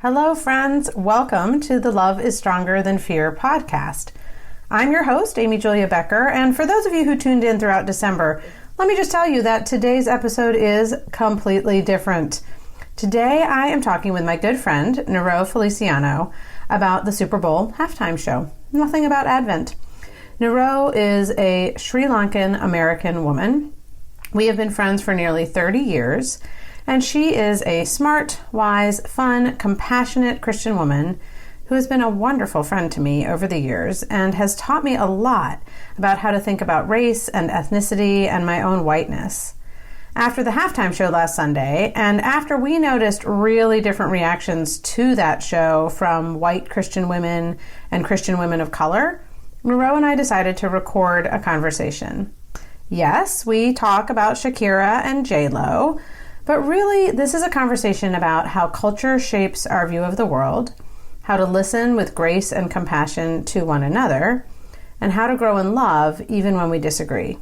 Hello, friends. Welcome to the Love is Stronger Than Fear podcast. I'm your host, Amy Julia Becker, and for those of you who tuned in throughout December, let me just tell you that today's episode is completely different. Today, I am talking with my good friend, Niro Feliciano, about the Superbowl halftime show. Nothing about Advent. Niro is a Sri Lankan American woman. We have been friends for nearly 30 years. And she is a smart, wise, fun, compassionate Christian woman who has been a wonderful friend to me over the years and has taught me a lot about how to think about race and ethnicity and my own whiteness. After the halftime show last Sunday, and after we noticed really different reactions to that show from white Christian women and Christian women of color, Niro and I decided to record a conversation. Yes, we talk about Shakira and J Lo, but really, this is a conversation about how culture shapes our view of the world, how to listen with grace and compassion to one another, and how to grow in love even when we disagree.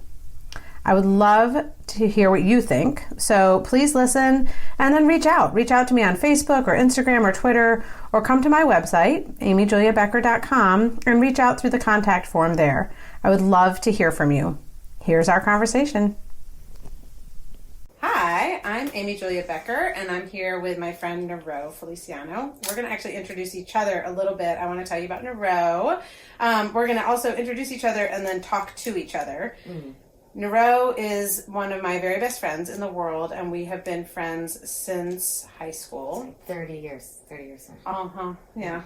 I would love to hear what you think, so please listen and then reach out. Reach out to me on Facebook or Instagram or Twitter, or come to my website, amyjuliabecker.com, and reach out through the contact form there. I would love to hear from you. Here's our conversation. Hi, I'm Amy Julia Becker, and I'm here with my friend Niro Feliciano. We're going to actually introduce each other a little bit. I want to tell you about Niro. We're going to also introduce each other and then talk to each other. Niro is one of my very best friends in the world, and we have been friends since high school. Like 30 years. 30 years. Yeah.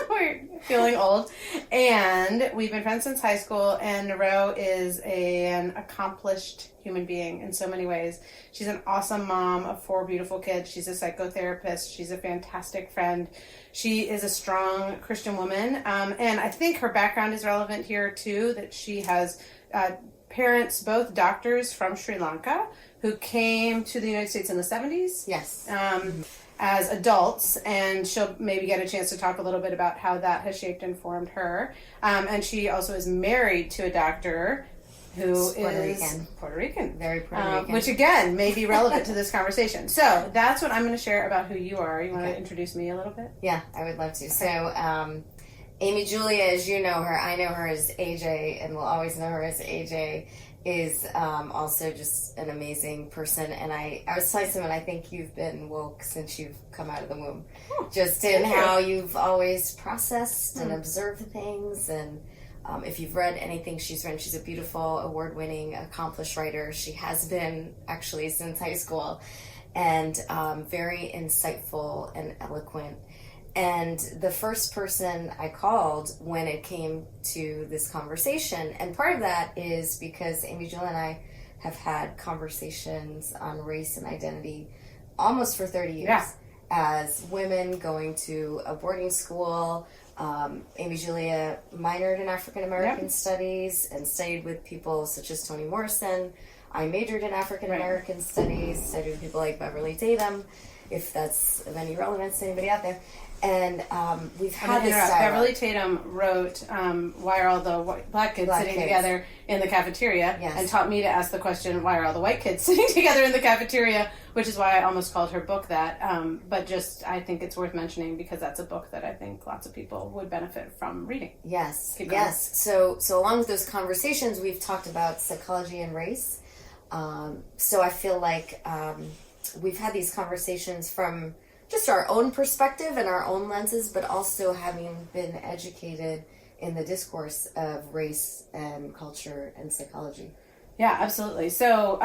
We're feeling old. And we've been friends since high school, and Niro is an accomplished human being in so many ways. She's an awesome mom of 4 beautiful kids. She's a psychotherapist. She's a fantastic friend. She is a strong Christian woman. And I think her background is relevant here, too, that she has parents, both doctors from Sri Lanka, who came to the United States in the 70s. Yes. As adults, and she'll maybe get a chance to talk a little bit about how that has shaped and formed her. And she also is married to a doctor who is Puerto Rican. Very Puerto Rican. Which, again, may be relevant to this conversation. So that's what I'm going to share about who you are. You want to introduce me a little bit? Yeah, I would love to. Okay. So, Amy Julia, as you know her, I know her as AJ, and will always know her as AJ, is also just an amazing person. And I was telling someone, I think you've been woke since you've come out of the womb. Just in how you've always processed and observed things. And if you've read anything she's written, she's a beautiful, award-winning, accomplished writer. She has been, actually, since high school. And very insightful and eloquent. And the first person I called when it came to this conversation, and part of that is because Amy Julia and I have had conversations on race and identity almost for 30 years. Yeah. As women going to a boarding school, Amy Julia minored in African American studies and studied with people such as Toni Morrison. I majored in African American studies, studied with people like Beverly Tatum, if that's of any relevance to anybody out there. And we've had this dialogue. Beverly Tatum wrote Why Are All the Black Kids Sitting Together in the Cafeteria? Yes. And taught me to ask the question, why are all the white kids sitting together in the cafeteria? Which is why I almost called her book that. But just, I think it's worth mentioning because that's a book that I think lots of people would benefit from reading. Yes, yes. So along with those conversations, we've talked about psychology and race. So I feel like we've had these conversations from just our own perspective and our own lenses, but also having been educated in the discourse of race and culture and psychology. Yeah, absolutely. So,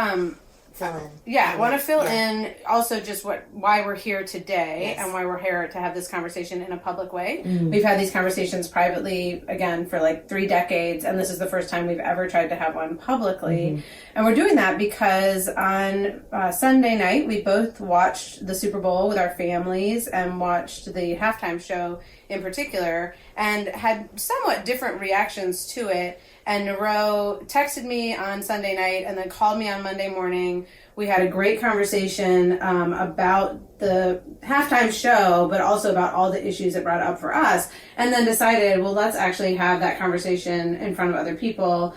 fill in. Yeah, I want to fill in also just why we're here today and why we're here to have this conversation in a public way. We've had these conversations privately, again, for like 3 decades, and this is the first time we've ever tried to have one publicly. And we're doing that because on Sunday night, we both watched the Super Bowl with our families and watched the halftime show in particular and had somewhat different reactions to it. And Niro texted me on Sunday night and then called me on Monday morning. We had a great conversation about the halftime show, but also about all the issues it brought up for us. And then decided, well, let's actually have that conversation in front of other people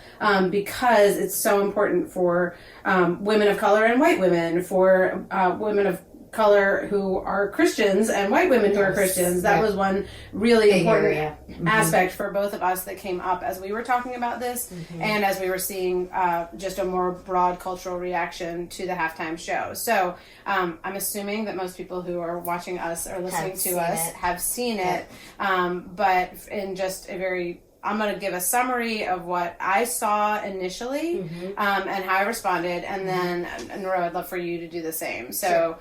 because it's so important for women of color and white women, for women of color who are Christians and white women who are Christians. That was one really important aspect for both of us that came up as we were talking about this and as we were seeing just a more broad cultural reaction to the halftime show. So I'm assuming that most people who are watching us or listening to us have seen it, but in just a very... I'm going to give a summary of what I saw initially and how I responded, and then, Niro, I'd love for you to do the same. So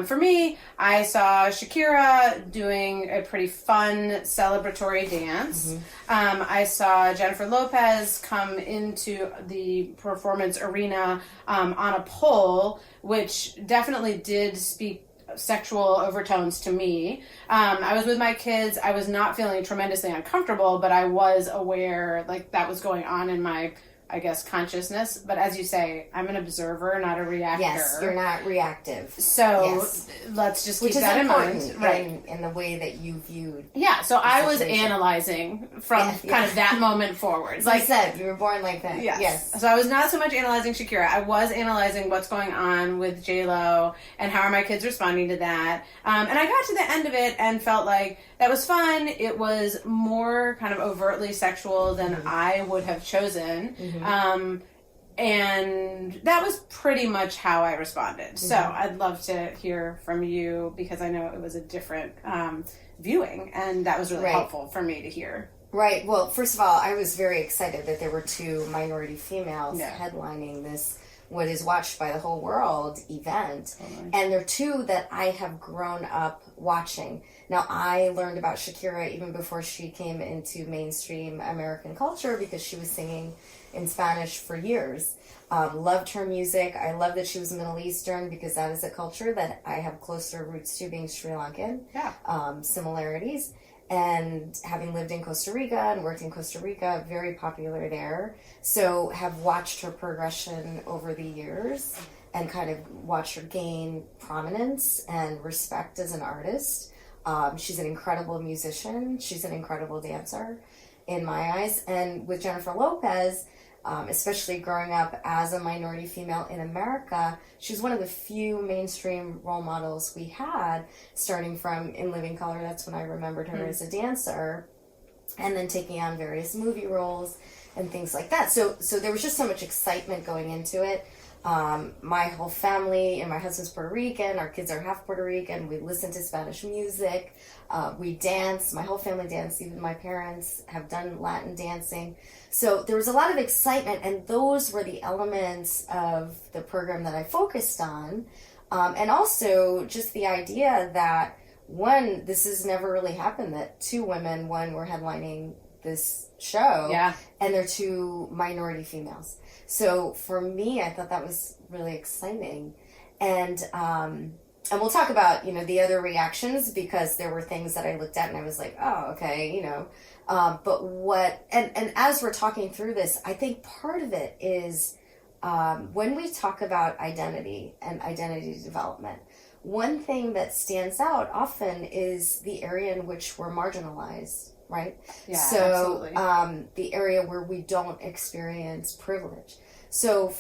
for me, I saw Shakira doing a pretty fun celebratory dance. I saw Jennifer Lopez come into the performance arena on a pole, which definitely did speak sexual overtones to me. I was with my kids. I was not feeling tremendously uncomfortable, but I was aware like that was going on in my, I guess, consciousness. But as you say, I'm an observer, not a reactor. Yes, you're not reactive. So let's just keep that in mind. Right. In the way that you viewed. Yeah, so I was analyzing from kind of that moment forwards. Like I said, you were born like that. Yes. So I was not so much analyzing Shakira. I was analyzing what's going on with J Lo and how are my kids responding to that. And I got to the end of it and felt like that was fun. It was more kind of overtly sexual than I would have chosen. And that was pretty much how I responded. So I'd love to hear from you because I know it was a different viewing, and that was really helpful for me to hear. Right. Well, first of all, I was very excited that there were two minority females headlining this, what is watched by the whole world event. And they're two that I have grown up watching. Now, I learned about Shakira even before she came into mainstream American culture because she was singing in Spanish for years. Loved her music. I love that she was Middle Eastern because that is a culture that I have closer roots to, being Sri Lankan. Similarities. And having lived in Costa Rica and worked in Costa Rica, very popular there. So have watched her progression over the years and kind of watched her gain prominence and respect as an artist. She's an incredible musician. She's an incredible dancer in my eyes. And with Jennifer Lopez, especially growing up as a minority female in America, she's one of the few mainstream role models we had, starting from In Living Color. That's when I remembered her as a dancer, and then taking on various movie roles and things like that. So there was just so much excitement going into it. My whole family, and my husband's Puerto Rican, our kids are half Puerto Rican, we listen to Spanish music, we dance, my whole family danced, even my parents have done Latin dancing. So there was a lot of excitement, and those were the elements of the program that I focused on. And also just the idea that, one, this has never really happened, that two women, one, were headlining this show, and they're two minority females. So for me, I thought that was really exciting. And we'll talk about, the other reactions, because there were things that I looked at and I was like, oh, okay, but and as we're talking through this, I think part of it is when we talk about identity and identity development, one thing that stands out often is the area in which we're marginalized, right? Yeah, so, absolutely. The area where we don't experience privilege. So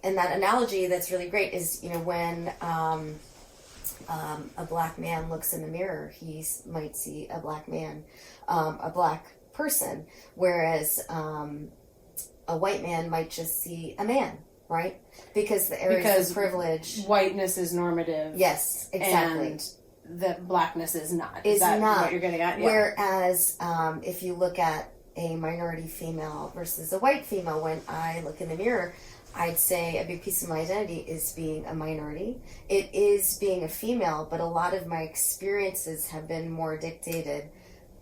and that analogy that's really great is, when a black man looks in the mirror, he might see a black man, a black person, whereas a white man might just see a man, right? Because the areas of privilege. Whiteness is normative. Yes, exactly. And that blackness is not. Is that not. What you're getting at? Yeah. Whereas if you look at a minority female versus a white female, when I look in the mirror, I'd say a big piece of my identity is being a minority. It is being a female, but a lot of my experiences have been more dictated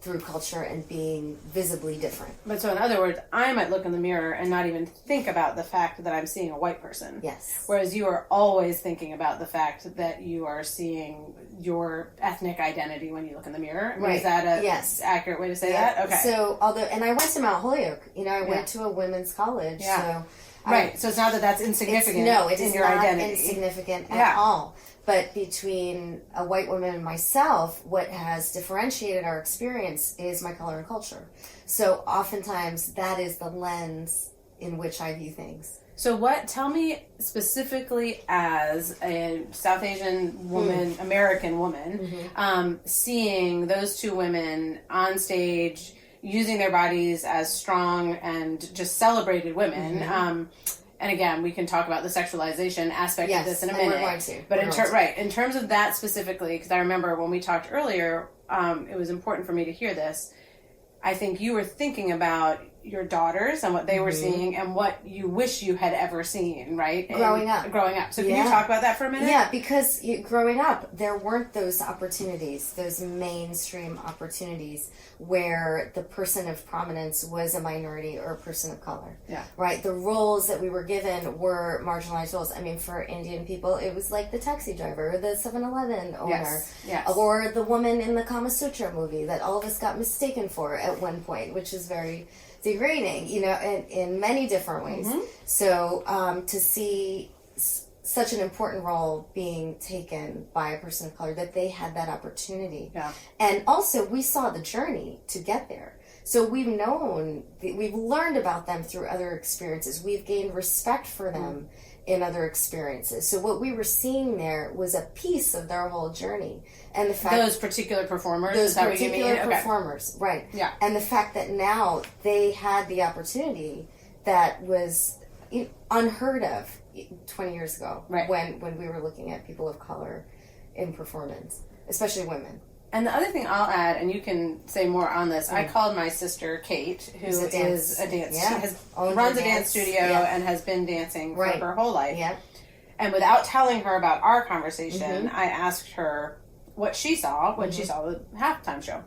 through culture and being visibly different. But so in other words, I might look in the mirror and not even think about the fact that I'm seeing a white person. Yes. Whereas you are always thinking about the fact that you are seeing your ethnic identity when you look in the mirror. Right. Is that a accurate way to say that? Okay. So, and I went to Mount Holyoke. I went to a women's college. Yeah. So right. So it's not that that's insignificant. It is your not identity. Insignificant at all. But between a white woman and myself, what has differentiated our experience is my color and culture. So oftentimes that is the lens in which I view things. So tell me specifically as a South Asian woman, American woman, seeing those two women on stage, using their bodies as strong and just celebrated women. And again, we can talk about the sexualization aspect of this in a minute. We're going to. But in terms of that specifically, because I remember when we talked earlier, it was important for me to hear this. I think you were thinking about your daughters and what they were seeing and what you wish you had ever seen, right? Growing up. So can you talk about that for a minute? Yeah, because growing up, there weren't those opportunities, those mainstream opportunities where the person of prominence was a minority or a person of color. Yeah. Right? The roles that we were given were marginalized roles. I mean, for Indian people, it was like the taxi driver or the 7-Eleven owner. Yes. Or the woman in the Kama Sutra movie that all of us got mistaken for at one point, which is very degrading, in many different ways. So to see such an important role being taken by a person of color, that they had that opportunity. Yeah. And also, we saw the journey to get there. So we've learned about them through other experiences. We've gained respect for them in other experiences. So what we were seeing there was a piece of their whole journey. And the fact those particular performers, those particular performers, right? Yeah. And the fact that now they had the opportunity that was unheard of 20 years ago, right? When we were looking at people of color in performance, especially women. And the other thing I'll add, and you can say more on this, I called my sister Kate, who is a dance. She runs a dance studio and has been dancing for her whole life. Yeah. And without telling her about our conversation, I asked her what she saw when she saw the halftime show.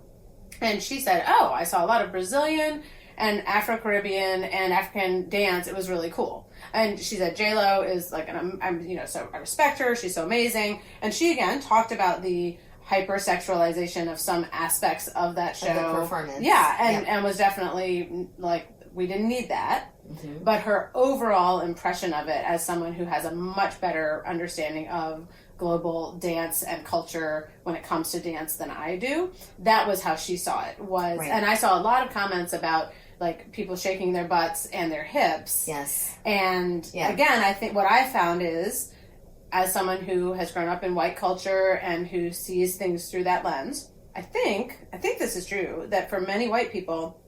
And she said, "Oh, I saw a lot of Brazilian and Afro-Caribbean and African dance. It was really cool." And she said, J Lo is like, so I respect her. She's so amazing. And she again talked about the hypersexualization of some aspects of that show. Of the performance. Yeah, and was definitely like, we didn't need that. But her overall impression of it as someone who has a much better understanding of global dance and culture when it comes to dance than I do, that was how she saw it. And I saw a lot of comments about like people shaking their butts and their hips. Yes. And again, I think what I found is, as someone who has grown up in white culture and who sees things through that lens, I think this is true, that for many white people,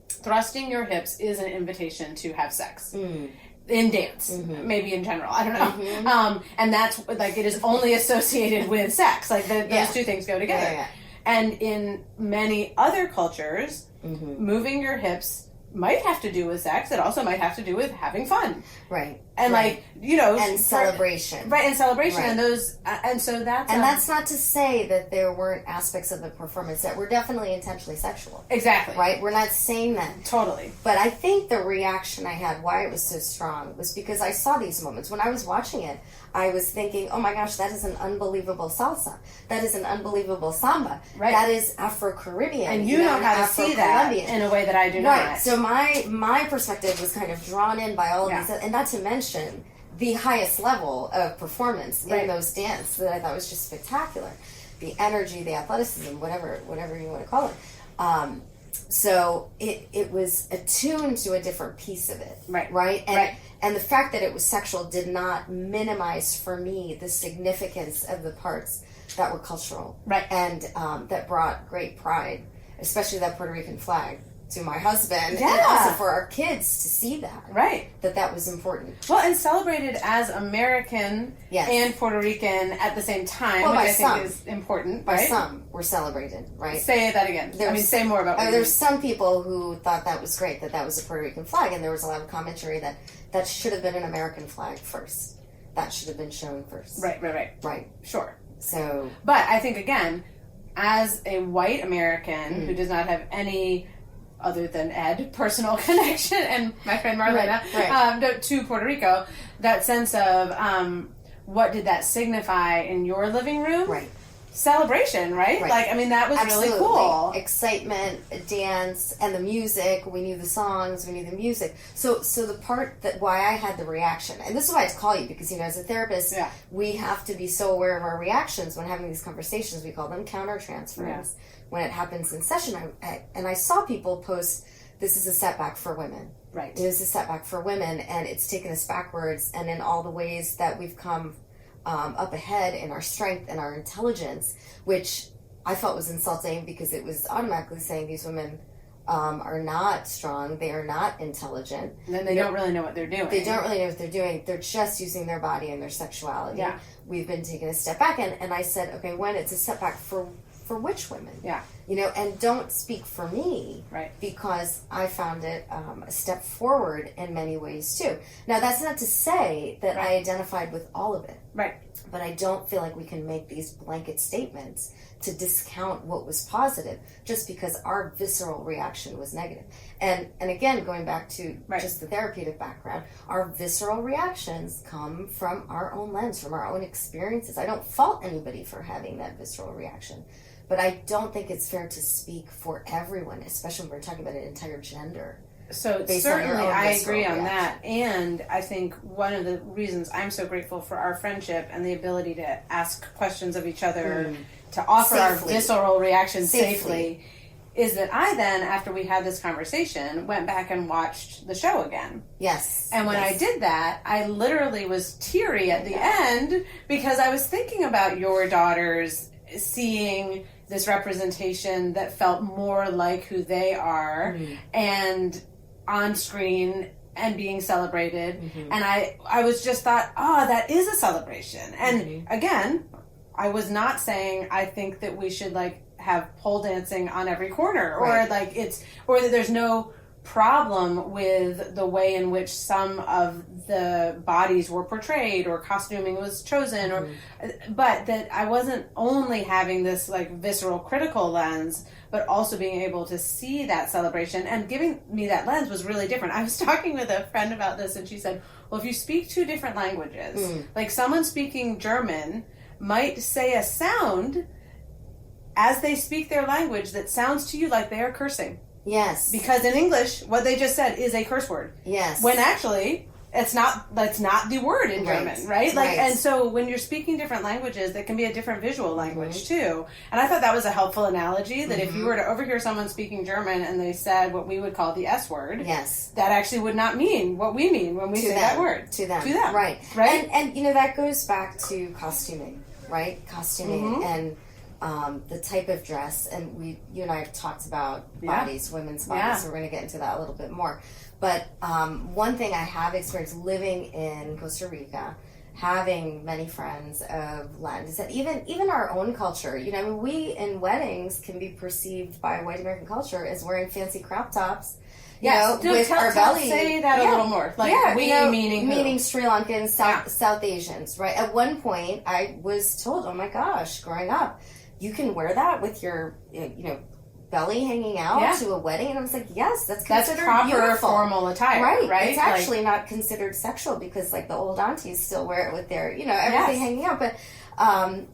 thrusting your hips is an invitation to have sex. In dance, maybe in general, I don't know. And that's like, it is only associated with sex. Like those two things go together. Yeah. And in many other cultures, moving your hips might have to do with sex. It also might have to do with having fun. Right. And and celebration. Right, and celebration. Right. And those, and so that's... And that's not to say that there weren't aspects of the performance that were definitely intentionally sexual. Exactly. Right? We're not saying that. Totally. But I think the reaction I had, why it was so strong, was because I saw these moments. When I was watching it, I was thinking, oh my gosh, that is an unbelievable salsa. That is an unbelievable samba. Right. That is Afro-Caribbean. And you know how to see that in a way that I do not. Right. So my perspective was kind of drawn in by all of these, and not to mention the highest level of performance in those dance that I thought was just spectacular. The energy, the athleticism, whatever you want to call it. So it was attuned to a different piece of it. Right? And the fact that it was sexual did not minimize for me the significance of the parts that were cultural. Right. And that brought great pride, especially that Puerto Rican flag, to my husband, and also for our kids to see that. Right. That was important. Well, and celebrated as American and Puerto Rican at the same time, which I think is important. By some, were celebrated, right? Say that again. Say more about what there's some people who thought that was great, that was a Puerto Rican flag, and there was a lot of commentary that should have been an American flag first. That should have been shown first. Right. Sure. So... But I think, again, as a white American who does not have any... other than Ed, personal connection, and my friend Marlena, to Puerto Rico, that sense of what did that signify in your living room? Right. Celebration, right? That was really cool. Excitement, dance, and the music. We knew the songs, we knew the music. So the part why I had the reaction, and this is why I had to call you, because, as a therapist, we have to be so aware of our reactions when having these conversations. We call them countertransference. When it happens in session, I saw people post, "This is a setback for women." Right. It was a setback for women, and it's taken us backwards. And in all the ways that we've come up ahead in our strength and our intelligence, which I felt was insulting because it was automatically saying these women are not strong, they are not intelligent. And then they don't really know what they're doing. They don't really know what they're doing. They're just using their body and their sexuality. Yeah. We've been taking a step back, and I said, okay, when it's a setback for which women? Yeah. You know, and don't speak for me. Right. Because I found it a step forward in many ways, too. Now, that's not to say that I identified with all of it. Right. But I don't feel like we can make these blanket statements to discount what was positive just because our visceral reaction was negative. And again, going back to just the therapeutic background, our visceral reactions come from our own lens, from our own experiences. I don't fault anybody for having that visceral reaction. But I don't think it's fair to speak for everyone, especially when we're talking about an entire gender. So certainly I agree on that. And I think one of the reasons I'm so grateful for our friendship and the ability to ask questions of each other, to offer our visceral reactions safely, is that I then, after we had this conversation, went back and watched the show again. Yes. And when I did that, I literally was teary at the end because I was thinking about your daughters seeing this representation that felt more like who they are and on screen and being celebrated. And I was just thought, that is a celebration. And again, I was not saying I think that we should like have pole dancing on every corner or like or that there's no problem with the way in which some of the bodies were portrayed or costuming was chosen but that I wasn't only having this like visceral critical lens but also being able to see that celebration, and giving me that lens was really different. I was talking with a friend about this and she said, well, if you speak two different languages, like someone speaking German might say a sound as they speak their language that sounds to you like they are cursing. Yes. Because in English, what they just said is a curse word. Yes. When actually, that's not the word in German, right? Like, and so when you're speaking different languages, that can be a different visual language too. And I thought that was a helpful analogy, that if you were to overhear someone speaking German and they said what we would call the S word, that actually would not mean what we mean when we say that word. To them. Right. And you know, that goes back to costuming, right? Costuming and the type of dress, and you and I have talked about bodies, women's bodies, so we're going to get into that a little bit more. But one thing I have experienced living in Costa Rica, having many friends of Latin descent, even our own culture, you know, I mean, we in weddings can be perceived by white American culture as wearing fancy crop tops. Yes, with our belly. Say that a little more. Like meaning Sri Lankans, South Asians, right? At one point, I was told, "Oh my gosh, growing up, you can wear that with your, belly hanging out to a wedding," and I was like, "Yes, that's considered proper beautiful. Formal attire, right? It's actually not considered sexual because, like, the old aunties still wear it with their, everything hanging out, but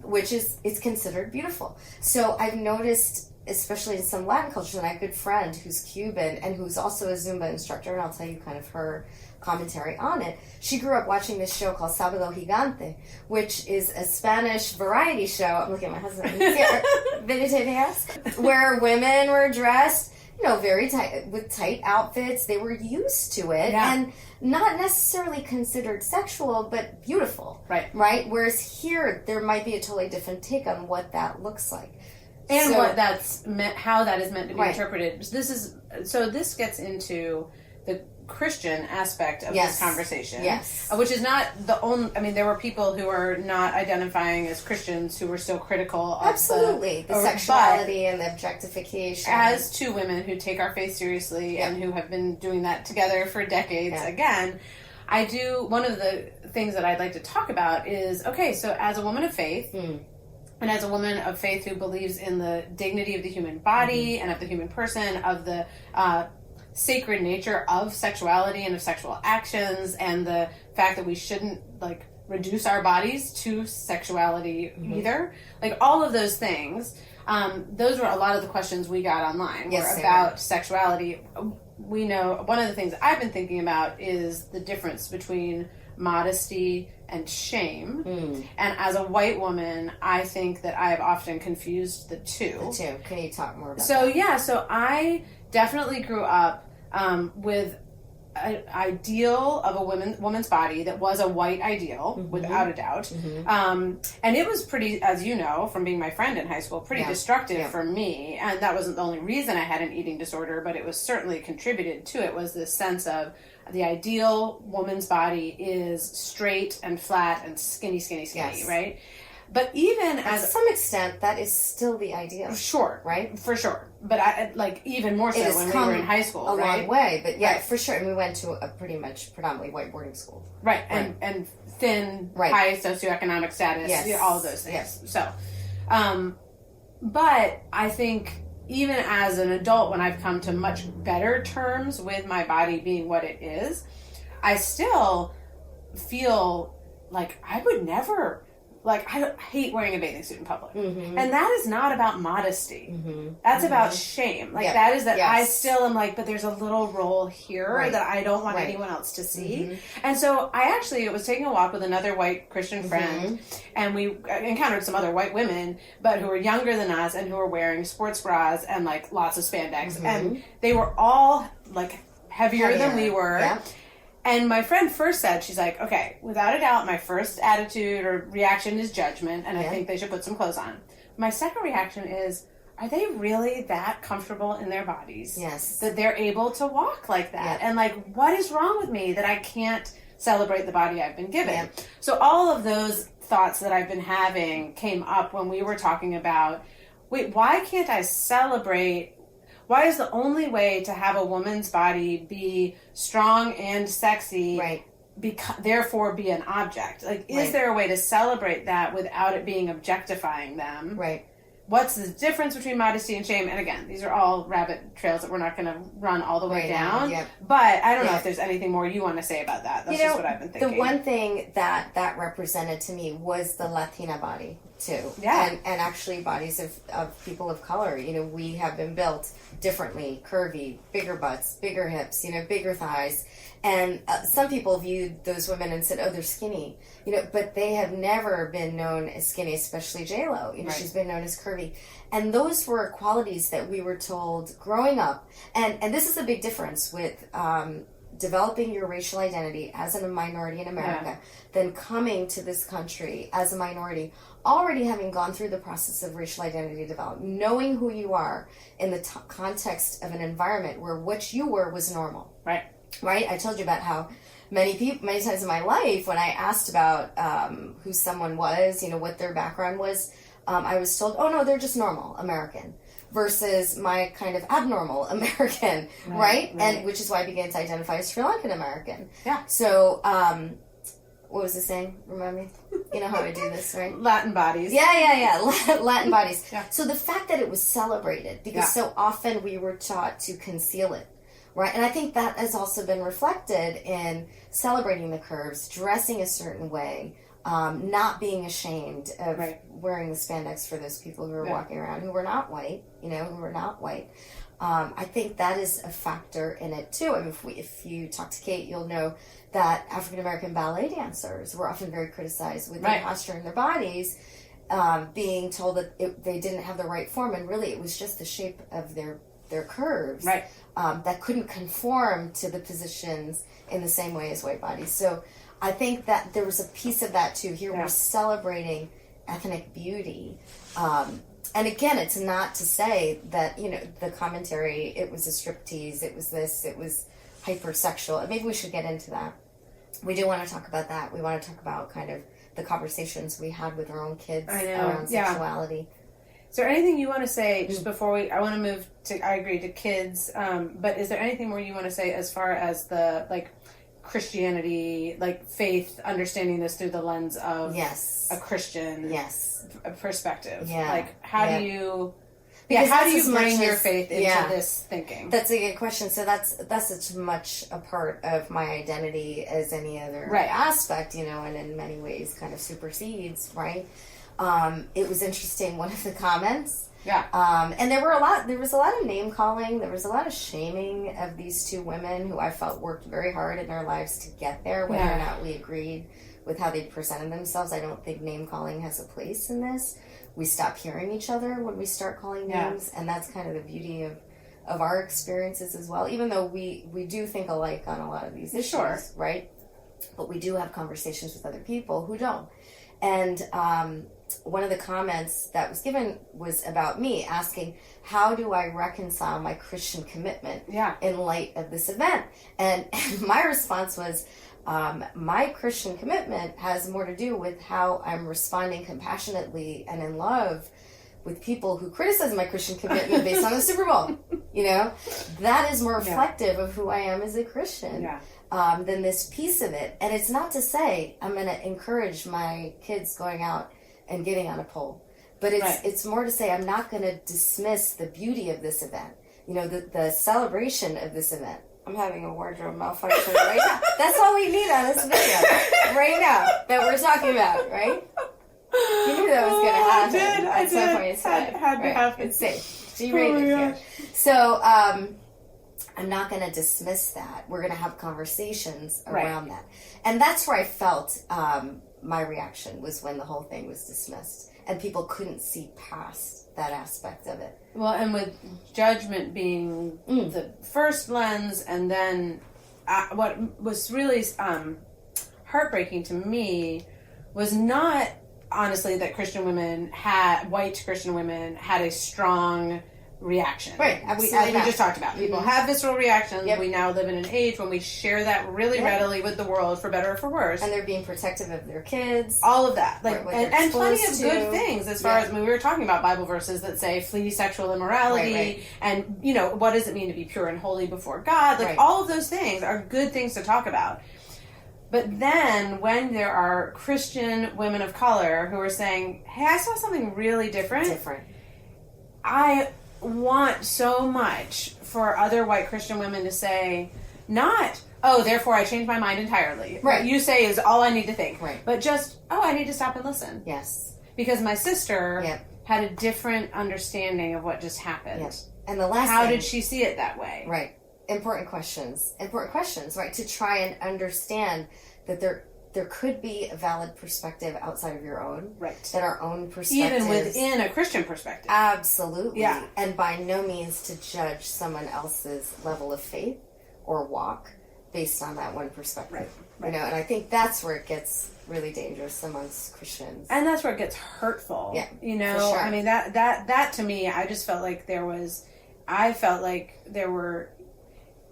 which is it's considered beautiful. So I've noticed, especially in some Latin cultures, and I have a good friend who's Cuban and who's also a Zumba instructor, and I'll tell you kind of her commentary on it. She grew up watching this show called Sábado Gigante, which is a Spanish variety show. I'm looking at my husband. Where women were dressed, very tight, with tight outfits. They were used to it and not necessarily considered sexual, but beautiful. Right? Whereas here, there might be a totally different take on what that looks like. And what that's meant, how that is meant to be interpreted. This gets into the Christian aspect of this conversation. Yes. Which is not the only, I mean, there were people who are not identifying as Christians who were still critical of the sexuality and the objectification. As two women who take our faith seriously and who have been doing that together for decades, again, one of the things that I'd like to talk about is, okay, so as a woman of faith, and as a woman of faith who believes in the dignity of the human body and of the human person, of the sacred nature of sexuality and of sexual actions, and the fact that we shouldn't reduce our bodies to sexuality either, all of those things, those were a lot of the questions we got online about sexuality. We know one of the things I've been thinking about is the difference between modesty and shame. And as a white woman, I think that I have often confused the two. Can you talk more about that? So I definitely grew up with an ideal of a woman's body that was a white ideal, without a doubt. And it was pretty, as you know, from being my friend in high school, pretty destructive for me. And that wasn't the only reason I had an eating disorder, but it was certainly contributed to it, was this sense of the ideal woman's body is straight and flat and skinny, right? But even to some extent, that is still the ideal. Sure. Right? For sure. But even more so when we were in high school, a long way. But for sure. And we went to a predominantly white boarding school. Right. And thin, high socioeconomic status, all of those things. Yes. So, but I think even as an adult, when I've come to much better terms with my body being what it is, I still feel like I would never... I hate wearing a bathing suit in public. And that is not about modesty. That's about shame. That is that I still am but there's a little roll here that I don't want anyone else to see. And so I was taking a walk with another white Christian friend, and we encountered some other white women, but who were younger than us and who were wearing sports bras and lots of spandex. And they were all heavier than we were. Yeah. And my friend first said, she's like, okay, without a doubt, my first attitude or reaction is judgment, and I think they should put some clothes on. My second reaction is, are they really that comfortable in their bodies? Yes. That they're able to walk like that? And what is wrong with me that I can't celebrate the body I've been given? Yeah. So all of those thoughts that I've been having came up when we were talking about, wait, why can't I celebrate? Why is the only way to have a woman's body be strong and sexy, therefore be an object? Is there a way to celebrate that without it being objectifying them? Right. What's the difference between modesty and shame? And again, these are all rabbit trails that we're not going to run all the way down. Yep. But I don't know if there's anything more you want to say about that. That's just what I've been thinking. The one thing that represented to me was the Latina body, too. Yeah. And actually bodies of people of color. We have been built differently, curvy, bigger butts, bigger hips, bigger thighs. And some people viewed those women and said, oh, they're skinny. But they have never been known as skinny, especially J Lo. She's been known as curvy. And those were qualities that we were told growing up. And this is a big difference with developing your racial identity as a minority in America, then coming to this country as a minority, already having gone through the process of racial identity development, knowing who you are in the context of an environment where what you were was normal. Right? I told you about how many times in my life when I asked about who someone was, what their background was, I was told, oh no, they're just normal American, versus my kind of abnormal American, right? And which is why I began to identify as Sri Lankan American. Yeah. So, what was the saying? Remind me? You know how I do this, right? Latin bodies. Yeah. Latin bodies. Yeah. So the fact that it was celebrated, because so often we were taught to conceal it. Right, and I think that has also been reflected in celebrating the curves, dressing a certain way, not being ashamed of wearing the spandex for those people who are walking around who were not white, I think that is a factor in it too. I mean, if you talk to Kate, you'll know that African American ballet dancers were often very criticized with their posture in their bodies, being told that they didn't have the right form, and really it was just the shape of their curves that couldn't conform to the positions in the same way as white bodies. So I think that there was a piece of that too. Here we're celebrating ethnic beauty. And again, it's not to say that, the commentary, it was a striptease, it was this, it was hypersexual. Maybe we should get into that. We do want to talk about that. We want to talk about kind of the conversations we had with our own kids around sexuality. Is there anything you want to say just before I want to move to, I agree, to kids, but is there anything more you want to say as far as the, Christianity, faith, understanding this through the lens of a Christian perspective? Yeah. How do you... how do you bring your faith into this thinking? That's a good question. So that's as much a part of my identity as any other aspect, and in many ways kind of supersedes, right? It was interesting, one of the comments. And there was a lot of name calling. There was a lot of shaming of these two women who I felt worked very hard in their lives to get there, whether or not we agreed with how they presented themselves. I don't think name calling has a place in this. We stop hearing each other when we start calling names, and that's kind of the beauty of our experiences as well, even though we do think alike on a lot of these issues, Sure. right? But we do have conversations with other people who don't. And one of the comments that was given was about me asking, how do I reconcile my Christian commitment in light of this event? And my response was, my Christian commitment has more to do with how I'm responding compassionately and in love with people who criticize my Christian commitment based on the Super Bowl. You know, that is more reflective of who I am as a Christian than this piece of it. And it's not to say I'm going to encourage my kids going out and getting on a pole, but it's more to say I'm not going to dismiss the beauty of this event. You know, the celebration of this event. I'm having a wardrobe malfunction right now. That's all we need on this video right now that we're talking about, right? You knew that was going to happen. I did. Some point Had to happen. It's safe. G-rated here. So, I'm not going to dismiss that. We're going to have conversations around that. And that's where I felt my reaction was when the whole thing was dismissed. And people couldn't see past that aspect of it. Well, and with judgment being the first lens, and then what was really heartbreaking to me was not, honestly, that white Christian women had a strong reaction. Right, absolutely. As we just talked about. People have visceral reactions. Yep. We now live in an age when we share that really readily with the world, for better or for worse. And they're being protective of their kids. All of that. And plenty of good things as far as, we were talking about Bible verses that say flee sexual immorality, and, you know, what does it mean to be pure and holy before God? All of those things are good things to talk about. But then when there are Christian women of color who are saying, hey, I saw something really different. I want so much for other white Christian women to say, not, oh, therefore I changed my mind entirely. What you say is all I need to think. But just, oh, I need to stop and listen. Yes. Because my sister had a different understanding of what just happened. And the last How did she see it that way? Right. Important questions, right? To try and understand that there could be a valid perspective outside of your own. Right. That our own perspectives... Even within a Christian perspective. Absolutely. Yeah. And by no means to judge someone else's level of faith or walk based on that one perspective. Right. You know, and I think that's where it gets really dangerous amongst Christians. And that's where it gets hurtful. Yeah. You know, for sure. I mean, that to me, I just felt like there were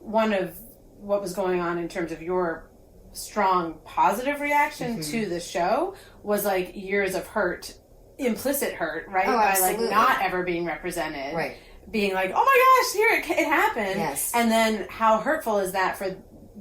one of what was going on in terms of your strong positive reaction to the show was like years of hurt, implicit hurt, right? By like not ever being represented, right? Being like, oh my gosh, here it happened, yes. And then how hurtful is that for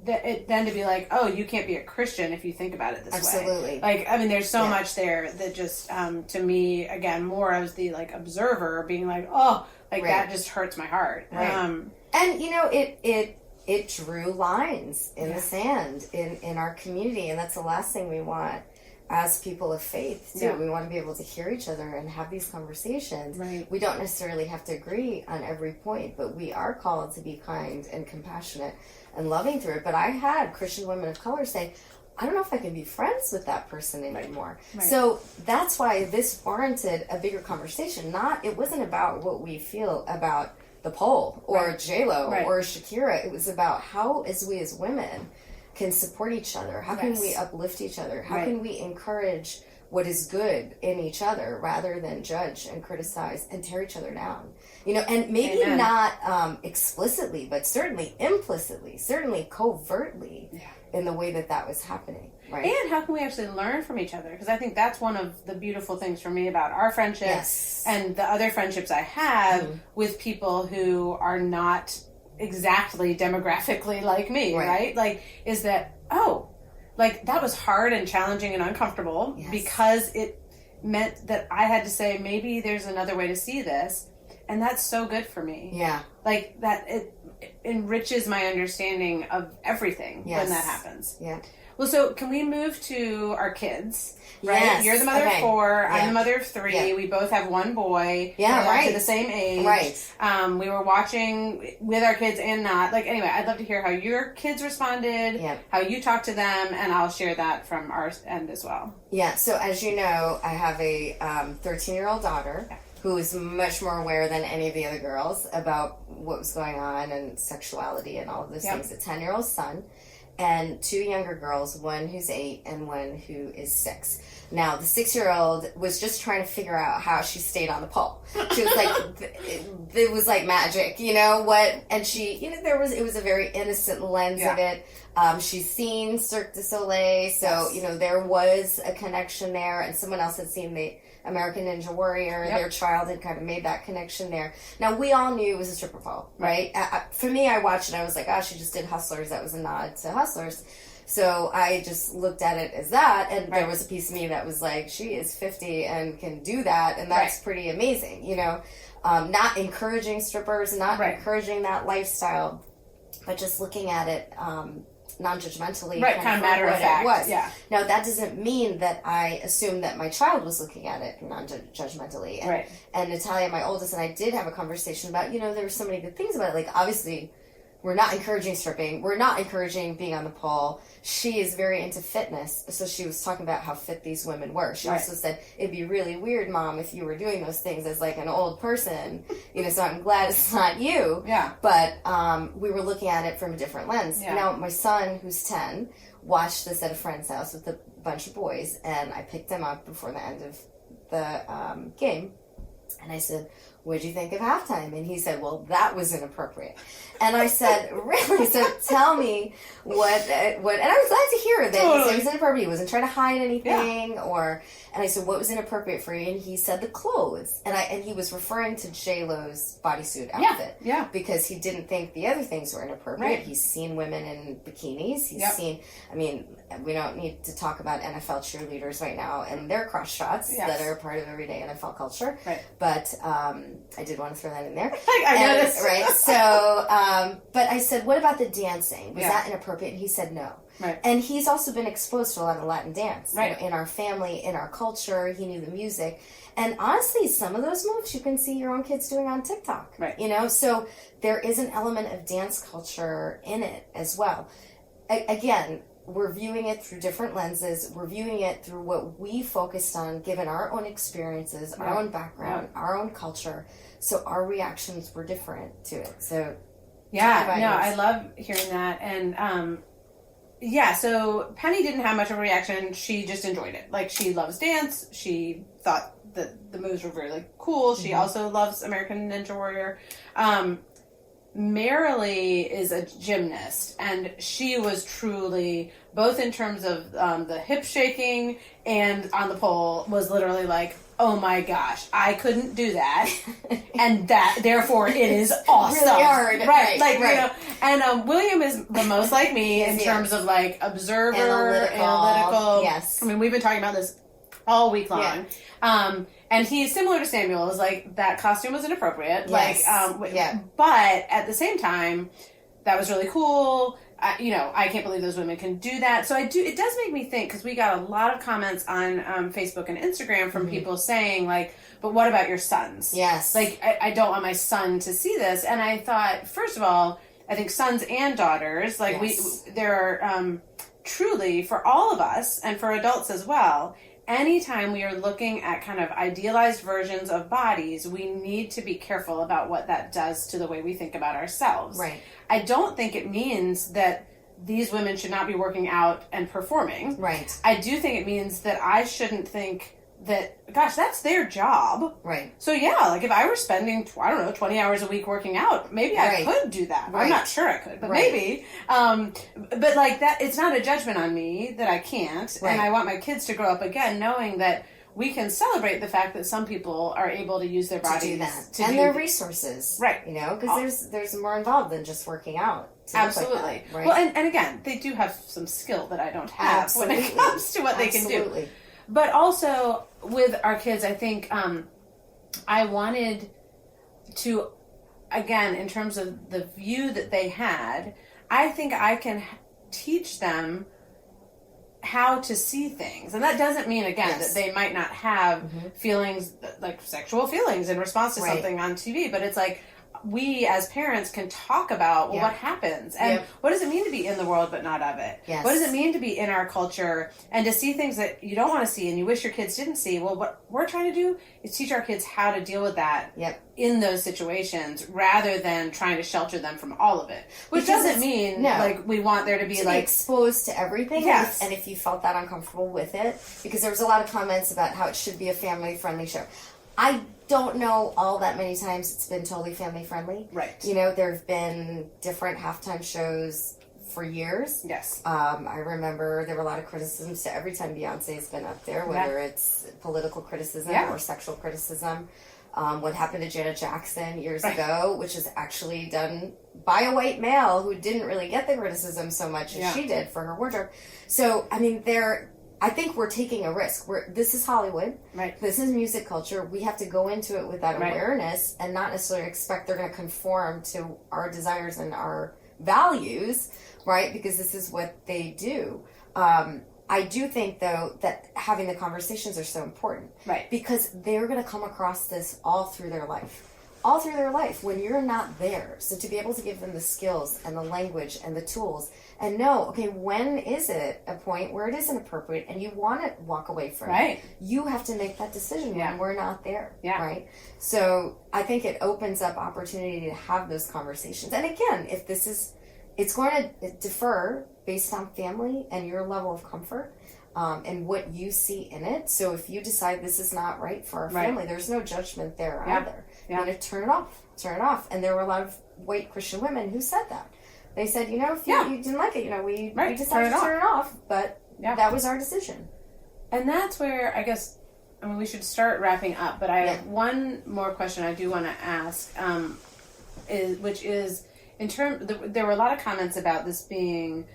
it then to be like, oh, you can't be a Christian if you think about it this way. Absolutely. Like, I mean, there's so much there that just to me, again, more as the like observer, being like, oh, like that just hurts my heart. Right. And you know, it drew lines in the sand in our community, and that's the last thing we want as people of faith too. We want to be able to hear each other and have these conversations. Right. We don't necessarily have to agree on every point, but we are called to be kind and compassionate and loving through it. But I had Christian women of color say, I don't know if I can be friends with that person anymore. Right. So that's why this warranted a bigger conversation. It wasn't about what we feel about the poll or J Lo or Shakira. It was about how, as we as women, can support each other. How can we uplift each other? How can we encourage what is good in each other rather than judge and criticize and tear each other down? You know, and maybe not explicitly, but certainly implicitly, certainly covertly in the way that was happening. Right. And how can we actually learn from each other? Because I think that's one of the beautiful things for me about our friendship and the other friendships I have with people who are not exactly demographically like me, right? Like, is that, like that was hard and challenging and uncomfortable because it meant that I had to say, maybe there's another way to see this. And that's so good for me. Yeah. Like that, it enriches my understanding of everything when that happens. Yeah. Well, so can we move to our kids? Right? Yes. You're the mother of 4. I'm the mother of 3. Yeah. We both have one boy. Yeah, right. To the same age. Right. We were watching with our kids and not. Like, anyway, I'd love to hear how your kids responded, how you talked to them, and I'll share that from our end as well. Yeah, so as you know, I have a 13-year-old daughter who was much more aware than any of the other girls about what was going on and sexuality and all of those things. A 10-year-old son and 2 younger girls, one who's 8 and one who is 6. Now, the 6-year-old was just trying to figure out how she stayed on the pole. She was like, it was like magic, you know, and she, you know, it was a very innocent lens of it. She's seen Cirque du Soleil, so, you know, there was a connection there, and someone else had seen the American Ninja Warrior. Their child had kind of made that connection there. Now, we all knew it was a stripper pole, right? For me, I watched it, I was like, oh, she just did Hustlers. That was a nod to Hustlers. So I just looked at it as that, and there was a piece of me that was like, she is 50 and can do that, and that's pretty amazing, you know? Not encouraging strippers, not encouraging that lifestyle, but just looking at it non-judgmentally. Kind of matter of fact. It was. Yeah. Now, that doesn't mean that I assumed that my child was looking at it non-judgmentally. And Natalia, my oldest, and I did have a conversation about, you know, there were so many good things about it. Like, obviously, we're not encouraging stripping. We're not encouraging being on the pole. She is very into fitness, so she was talking about how fit these women were. She also said, it'd be really weird, Mom, if you were doing those things as like an old person. You know, so I'm glad it's not you. But we were looking at it from a different lens. Now, my son, who's 10, watched this at a friend's house with a bunch of boys, and I picked him up before the end of the game. And I said, what'd you think of halftime? And he said, well, that was inappropriate. And I said, really? So tell me what, and I was glad to hear that he said it was inappropriate. He wasn't trying to hide anything, and I said, what was inappropriate for you? And he said the clothes. And he was referring to J Lo's bodysuit outfit. Because he didn't think the other things were inappropriate. He's seen women in bikinis. He's seen, I mean, we don't need to talk about NFL cheerleaders right now and their cross shots that are part of everyday NFL culture. But I did want to throw that in there. I noticed. So, but I said, what about the dancing? Was that inappropriate? And he said no. And he's also been exposed to a lot of Latin dance. You know, in our family, in our culture. He knew the music. And honestly, some of those moves you can see your own kids doing on TikTok. You know, so there is an element of dance culture in it as well. Again, we're viewing it through different lenses. We're viewing it through what we focused on, given our own experiences, our own background, our own culture. So our reactions were different to it. So I love hearing that. And so Penny didn't have much of a reaction. She just enjoyed it. Like, she loves dance. She thought that the moves were really cool. She also loves American Ninja Warrior. Marilee is a gymnast, and she was truly, both in terms of the hip shaking and on the pole, was literally like, oh my gosh, I couldn't do that, and that, therefore, it is awesome. Really hard. You know, and William is the most like me in terms of, like, observer, analytical. Yes. I mean, we've been talking about this all week long. And he's similar to Samuel. Is like, that costume was inappropriate. But at the same time, that was really cool. You know, I can't believe those women can do that. So it does make me think, because we got a lot of comments on Facebook and Instagram from people saying, like, but what about your sons? Yes. Like, I don't want my son to see this. And I thought, first of all, I think sons and daughters, like, there are truly, for all of us and for adults as well, anytime we are looking at kind of idealized versions of bodies, we need to be careful about what that does to the way we think about ourselves. I don't think it means that these women should not be working out and performing. I do think it means that I shouldn't think that, gosh, that's their job. So like, if I were spending, 20 hours a week working out, maybe I could do that. I'm not sure I could, but maybe. But, like, that, it's not a judgment on me that I can't. And I want my kids to grow up again knowing that we can celebrate the fact that some people are able to use their bodies to do that. And their resources. You know, because there's more involved than just working out. Absolutely. Like that, well, and again, they do have some skill that I don't have when it comes to what they can do. But also, with our kids, I think I wanted to, again, in terms of the view that they had, I think I can teach them how to see things. And that doesn't mean, again, that they might not have feelings, like sexual feelings in response to something on TV. But it's like, we as parents can talk about what happens and what does it mean to be in the world but not of it. What does it mean to be in our culture and to see things that you don't want to see and you wish your kids didn't see. Well, what we're trying to do is teach our kids how to deal with that in those situations rather than trying to shelter them from all of it, which doesn't mean like we want there to be like exposed to everything. And if you felt that uncomfortable with it, because there was a lot of comments about how it should be a family friendly show. I don't know all that many times it's been totally family friendly. Right. You know, there have been different halftime shows for years. Yes. I remember there were a lot of criticisms to every time Beyonce's been up there, whether it's political criticism or sexual criticism. What happened to Janet Jackson years ago, which is actually done by a white male who didn't really get the criticism so much as she did for her wardrobe. So, I mean, I think we're taking a risk. This is Hollywood. Right. This is music culture. We have to go into it with that awareness and not necessarily expect they're going to conform to our desires and our values, right? Because this is what they do. I do think, though, that having the conversations are so important. Right. Because they're going to come across this all through their life. All through their life when you're not there. So to be able to give them the skills and the language and the tools and know, okay, when is it a point where it isn't appropriate and you want to walk away from it? You have to make that decision when we're not there. Right? So I think it opens up opportunity to have those conversations. And again, if it's going to differ based on family and your level of comfort and what you see in it. So if you decide this is not right for our family, there's no judgment there either. You know, turn it off. And there were a lot of white Christian women who said that. They said, you know, if you didn't like it, you know, we decided to turn it off, but that was our decision. And that's where, I guess, I mean, we should start wrapping up, but I have one more question I do want to ask, which is, there were a lot of comments about this being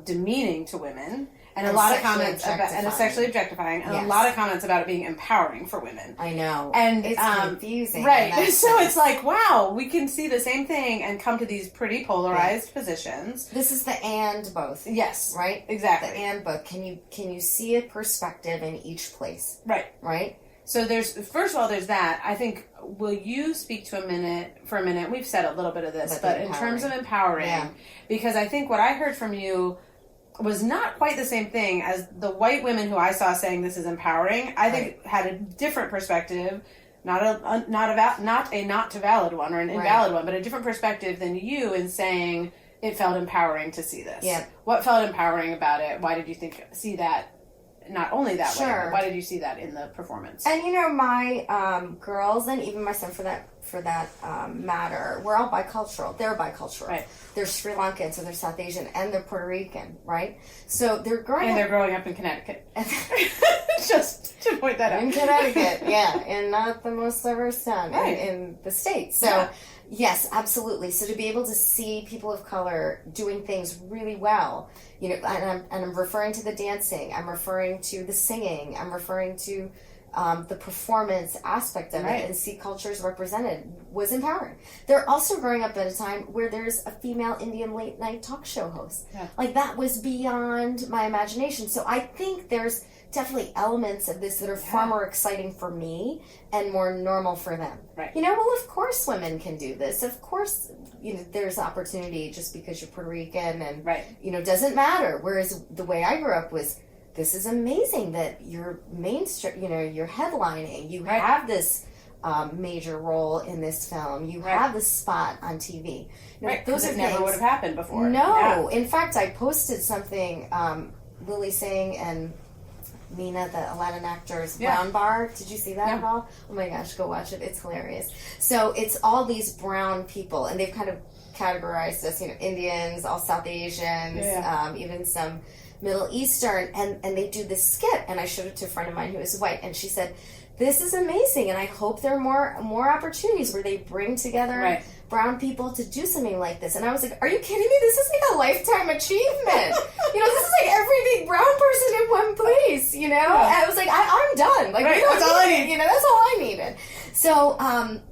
demeaning to women, and a lot of comments about, and sexually objectifying, and a lot of comments about it being empowering for women. I know. And it's confusing. Right. So it's like, wow, we can see the same thing and come to these pretty polarized positions. This is the and both. Yes. Right? Exactly. The and both. Can you see a perspective in each place? Right. Right? So first of all, there's that. I think, will you speak for a minute? We've said a little bit of this, but in terms of empowering, because I think what I heard from you was not quite the same thing as the white women who I saw saying this is empowering. I think had a different perspective, not a not valid one or an invalid one, but a different perspective than you in saying it felt empowering to see this. Yeah. What felt empowering about it? Why did you see that? Not only that way, but why did you see that in the performance? And you know, my girls and even my son for that matter, we're all bicultural. They're bicultural. Right. They're Sri Lankan, so they're South Asian, and they're Puerto Rican, right? So they're growing up in Connecticut. Just to point that out. In Connecticut, and not the most diverse town in the States. So yes, absolutely. So to be able to see people of color doing things really well, you know, and I'm referring to the dancing, I'm referring to the singing, I'm referring to the performance aspect of it, and see cultures represented was empowering. They're also growing up at a time where there's a female Indian late night talk show host. Yeah. Like that was beyond my imagination. So I think there's definitely elements of this that are far more exciting for me and more normal for them. Right. You know, well, of course women can do this. Of course, you know, there's opportunity just because you're Puerto Rican and, you know, doesn't matter. Whereas the way I grew up was, this is amazing that you're mainstream, you know, you're headlining. You have this major role in this film. You have this spot on TV. You know, those it never would have happened before. No. In fact, I posted something, Lily Singh and Mina, the Aladdin actors, Brown Bar. Did you see that at all? Oh my gosh, go watch it. It's hilarious. So it's all these brown people, and they've kind of categorized us, you know, Indians, all South Asians, even some Middle Eastern, and they do this skit, and I showed it to a friend of mine who is white, and she said, this is amazing, and I hope there are more opportunities where they bring together brown people to do something like this. And I was like, are you kidding me? This is like a lifetime achievement. You know, this is like every big brown person in one place, you know? And I was like, I'm done. Like, that's all I need. You know, that's all I needed. So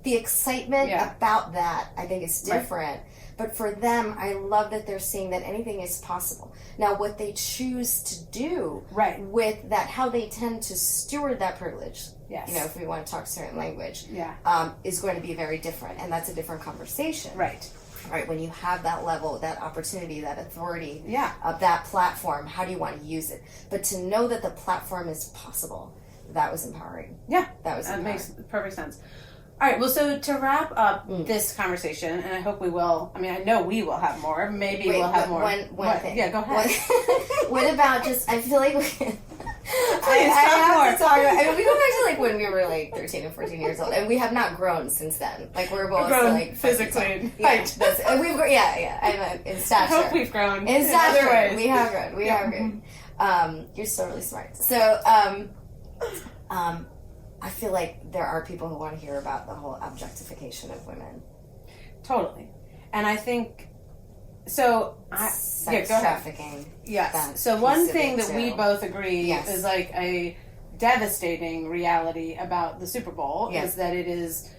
the excitement about that, I think, is different. But for them, I love that they're seeing that anything is possible. Now, what they choose to do with that, how they tend to steward that privilege, Yes. if we want to talk a certain language, Yeah. is going to be very different, and that's a different conversation. Right. Right, when you have that level, that opportunity, that authority Yeah. of that platform, how do you want to use it? But to know that the platform is possible, that was empowering. Yeah. That makes perfect sense. All right, well, so to wrap up this conversation, and I hope we will, I mean, I know we will have more. Maybe we'll have more. One thing. Yeah, go ahead. What about just, I feel like I have to talk about, I mean, we go back to like when we were like 13 and 14 years old, and we have not grown since then. Like we're both grown like physically. Yeah, and we've grown. I'm in stature. I hope we've grown in stature. Other ways. We have grown. We have grown. You're so really smart. So, I feel like there are people who want to hear about the whole objectification of women. Totally, and I think. So, sex trafficking. Yes. So one thing that we both agree is like a devastating reality about the Super Bowl is that it is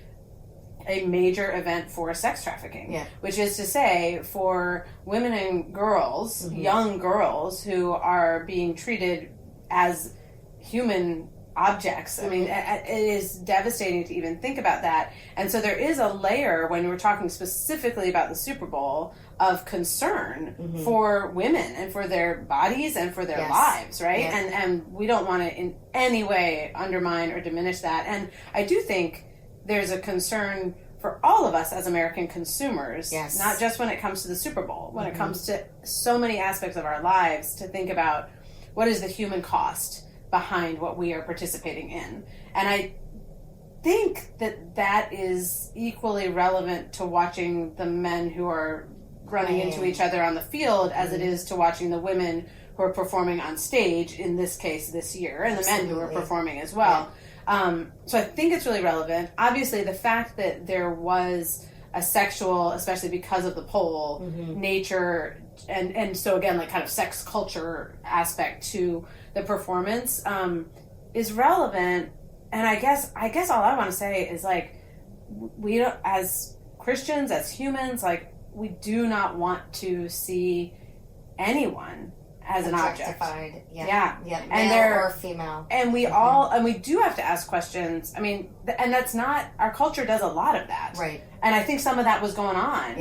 a major event for sex trafficking. Yeah. Which is to say, for women and girls, young girls who are being treated as human objects. I mean, it is devastating to even think about that. And so there is a layer, when we're talking specifically about the Super Bowl, of concern for women and for their bodies and for their lives, right? Yeah. And we don't want to in any way undermine or diminish that. And I do think there's a concern for all of us as American consumers, not just when it comes to the Super Bowl, when it comes to so many aspects of our lives, to think about what is the human cost behind what we are participating in. And I think that is equally relevant to watching the men who are running into each other on the field as it is to watching the women who are performing on stage, in this case this year, and the men who are performing as well. So I think it's really relevant. Obviously, the fact that there was a sexual, especially because of the poll, nature, and so again, like kind of sex culture aspect to the performance is relevant. And I guess all I want to say is, like, we don't, as Christians, as humans, like, we do not want to see anyone as an object. Yeah. Male or female. And we all, and we do have to ask questions. I mean, and that's not, our culture does a lot of that. Right. And I think some of that was going on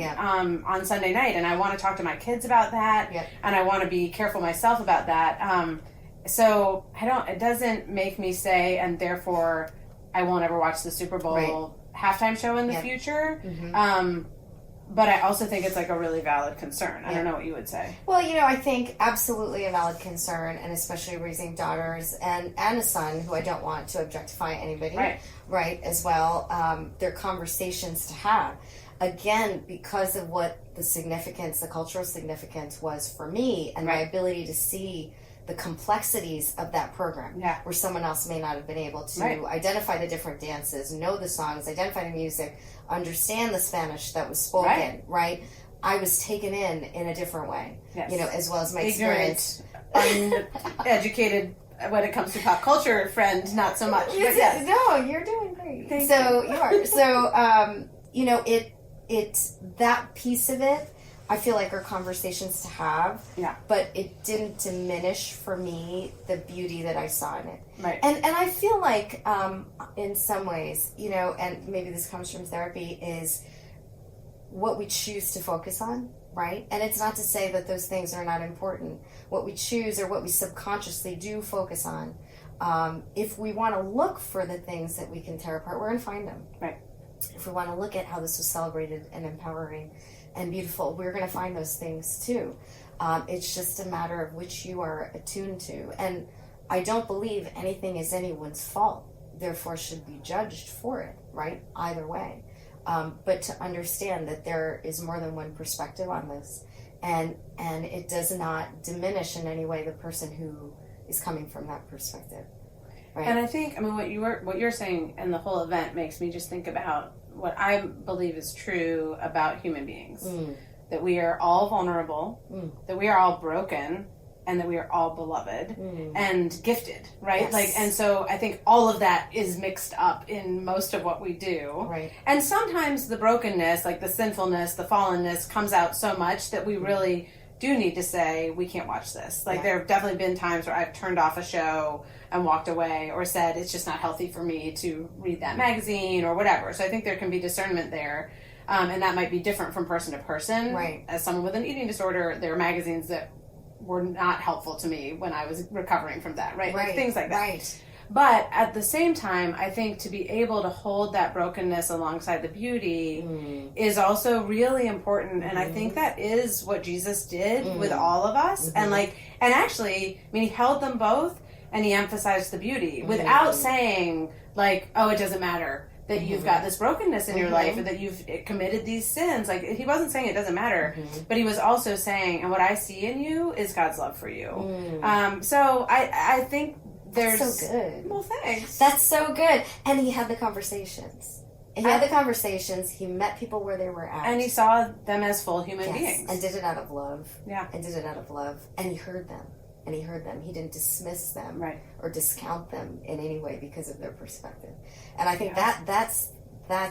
on Sunday night. And I want to talk to my kids about that. And I want to be careful myself about that. So it doesn't make me say, and therefore I won't ever watch the Super Bowl halftime show in the future. But I also think it's like a really valid concern. I don't know what you would say. Well, I think absolutely a valid concern, and especially raising daughters and a son who I don't want to objectify anybody. Right, as well. They're conversations to have. Again, because of what the significance, the cultural significance was for me, and my ability to see the complexities of that program, where someone else may not have been able to identify the different dances, know the songs, identify the music, understand the Spanish that was spoken, right? I was taken in a different way, as well as my experience. Uneducated when it comes to pop culture, friend, not so much. But No, you're doing great. You are. So, it's that piece of it, I feel like, are conversations to have. But it didn't diminish for me the beauty that I saw in it. And I feel like, in some ways, and maybe this comes from therapy, is what we choose to focus on, right? And it's not to say that those things are not important. What we choose, or what we subconsciously do focus on, if we want to look for the things that we can tear apart, we're going to find them. If we want to look at how this was celebrated and empowering and beautiful, we're going to find those things too. It's just a matter of which you are attuned to. And I don't believe anything is anyone's fault, therefore should be judged for it, right? Either way. But to understand that there is more than one perspective on this, and it does not diminish in any way the person who is coming from that perspective. Right. And I think, what you're saying in the whole event makes me just think about what I believe is true about human beings. That we are all vulnerable, that we are all broken, and that we are all beloved and gifted, right? And so I think all of that is mixed up in most of what we do. Right. And sometimes the brokenness, like the sinfulness, the fallenness, comes out so much that we really do need to say, we can't watch this. Like, Yeah. there have definitely been times where I've turned off a show and walked away, or said, it's just not healthy for me to read that magazine or whatever. So I think there can be discernment there. And that might be different from person to person. Right. As someone with an eating disorder, there are magazines that were not helpful to me when I was recovering from that, right? Like things like that. Right. But at the same time, I think to be able to hold that brokenness alongside the beauty is also really important. And I think that is what Jesus did with all of us. And actually, I mean, he held them both and he emphasized the beauty without saying, like, oh, it doesn't matter that you've got this brokenness in your life, or that you've committed these sins. Like, he wasn't saying it doesn't matter, but he was also saying, and what I see in you is God's love for you. So I think there's... That's so good. Well, thanks. That's so good. And he had the conversations. He had the conversations. He met people where they were at. And he saw them as full human beings. And did it out of love. Yeah. And did it out of love. And he heard them. And he heard them. He didn't dismiss them or discount them in any way because of their perspective. And I think that's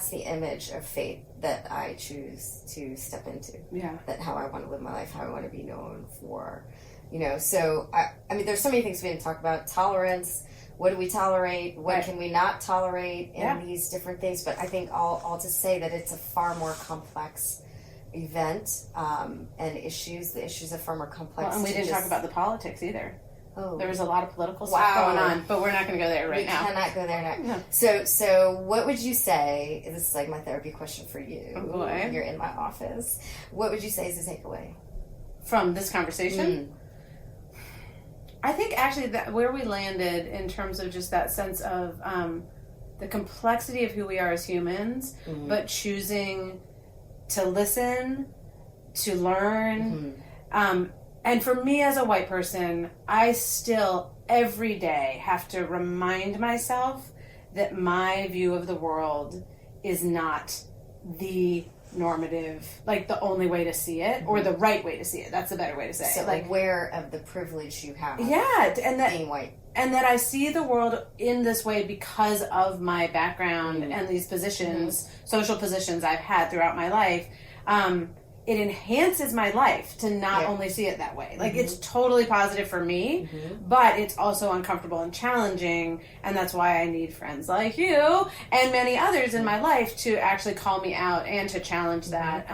the image of faith that I choose to step into. Yeah. That how I want to live my life, how I want to be known for. You know, so I mean, there's so many things we didn't talk about. Tolerance. What do we tolerate? What can we not tolerate in these different things? But I think all to say that it's a far more complex event, and the issues are far more complex. Well, and we didn't talk about the politics either. Oh. There was a lot of political stuff going on, but we're not going to go there now. We cannot go there now. No. So what would you say, this is like my therapy question for you. Oh boy. You're in my office. What would you say is the takeaway? From this conversation? I think actually that where we landed in terms of just that sense of the complexity of who we are as humans, but choosing to listen, to learn. And for me as a white person, I still every day have to remind myself that my view of the world is not the normative, like the only way to see it, or the right way to see it. That's the better way to say it. So like, aware of the privilege you have. Yeah, and that being white. And that I see the world in this way because of my background and these positions, social positions I've had throughout my life. It enhances my life to not only see it that way. Like, it's totally positive for me, but it's also uncomfortable and challenging, and that's why I need friends like you and many others in my life to actually call me out and to challenge that,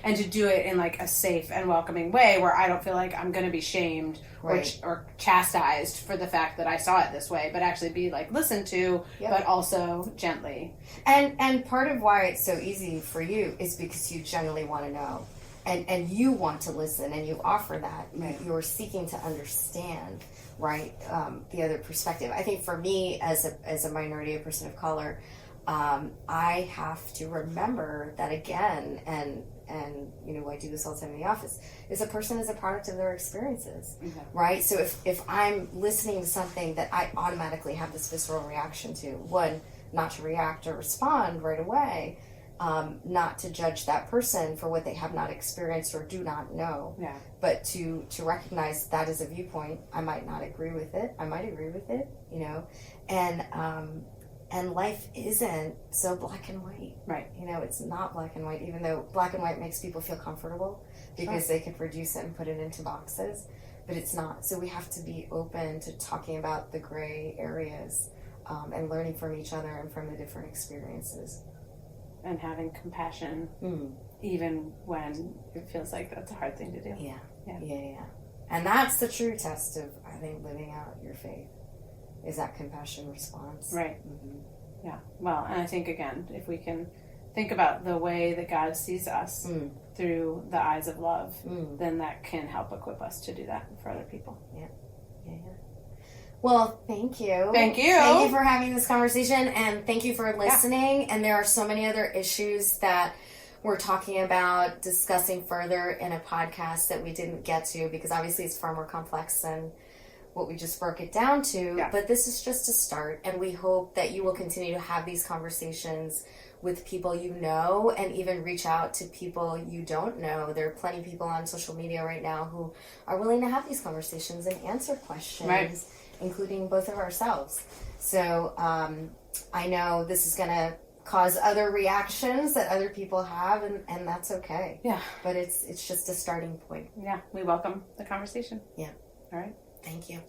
and to do it in, like, a safe and welcoming way where I don't feel like I'm going to be shamed or chastised for the fact that I saw it this way, but actually be, like, listened to, but also gently. And part of why it's so easy for you is because you genuinely want to know. And you want to listen, and you offer that. You're seeking to understand, the other perspective. I think for me, as a minority, a person of color, I have to remember that again, and I do this all the time in the office, is a person is a product of their experiences, right? So if I'm listening to something that I automatically have this visceral reaction to, one, not to react or respond right away, not to judge that person for what they have not experienced or do not know, but to recognize that as a viewpoint. I might not agree with it. I might agree with it, and life isn't so black and white. Right. It's not black and white, even though black and white makes people feel comfortable because they can reduce it and put it into boxes, but it's not. So we have to be open to talking about the gray areas, and learning from each other and from the different experiences. And having compassion, even when it feels like that's a hard thing to do. Yeah. And that's the true test of, I think, living out your faith, is that compassion response. Right. Yeah. Well, and I think, again, if we can think about the way that God sees us through the eyes of love, then that can help equip us to do that for other people. Yeah. Well, thank you. Thank you. Thank you for having this conversation, and thank you for listening. Yeah. And there are so many other issues that we're talking about, discussing further in a podcast that we didn't get to, because obviously it's far more complex than what we just broke it down to. Yeah. But this is just a start, and we hope that you will continue to have these conversations with people you know, and even reach out to people you don't know. There are plenty of people on social media right now who are willing to have these conversations and answer questions, including both of ourselves. So I know this is going to cause other reactions that other people have, and that's okay. Yeah. But it's just a starting point. Yeah, we welcome the conversation. Yeah. All right. Thank you.